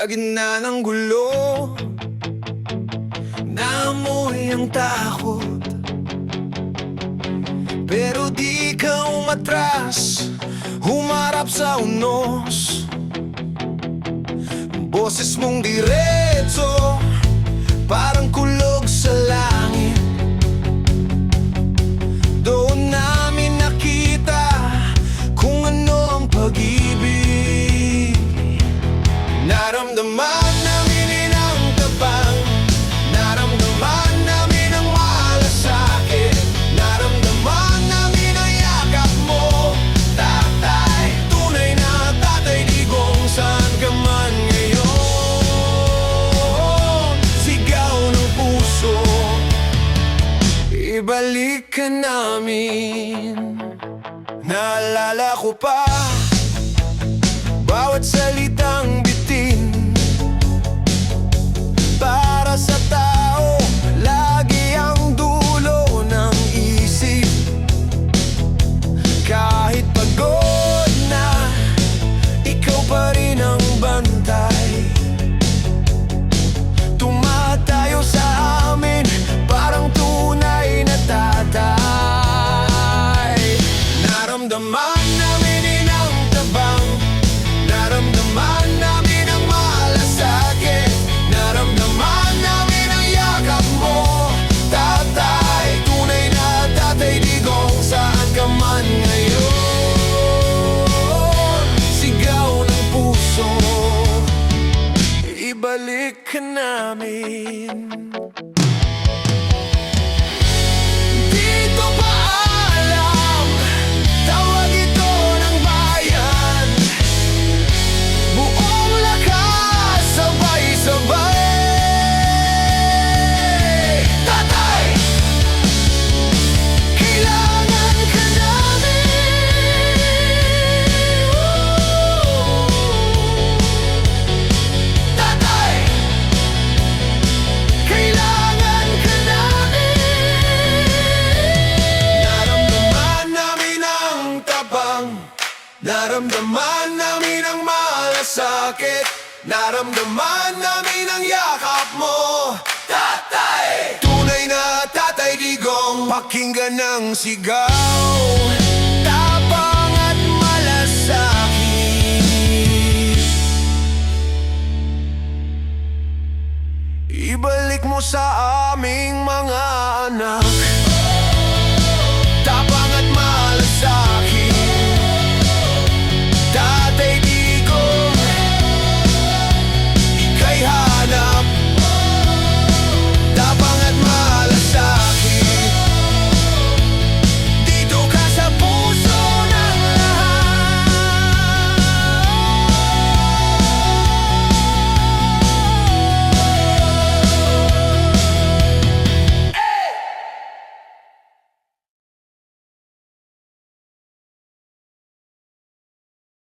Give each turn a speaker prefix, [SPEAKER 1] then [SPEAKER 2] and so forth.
[SPEAKER 1] Sa gitna ng gulo, naamoy ang takot, pero di ka umatras, humarap sa unos. Boses mong diretso, parang kulog sa langit. Doon namin nakita kung ano ang pag-ibig. Naramdaman namin inang tabang, naramdaman namin ang malasakit, naramdaman namin ang yakap mo, tatay. Tunay na tatay digong, saan ka man ngayon. Sigaw ng puso, ibalik ka namin. Naalala ko pa bawat salitang bitin, para sa tao lagi ang dulo ng isip. Kahit pagod na, ikaw pa rin ang bantay. Tumatayo sa amin, parang tunay na tatay. Naramdaman namin inang tabang, naramdaman namin ang malasakit, naramdaman namin ang yakap mo, tatay. Tunay na tatay digong, saan ka man ngayon. Sigaw ng puso, ibalik ka namin. Dito pa alam, tawag ito ng bayan. Buong lakas, sabay-sabay. Tatay, kailangan ka namin. Tatay, kailangan ka namin. Naramdaman namin ang tabang, naramdaman namin ang malasakit, naramdaman namin ang yakap mo, tatay. Tunay na tatay digong, pakinggan ng sigaw, tapang at malasakit. Ibalik mo sa aming mga anak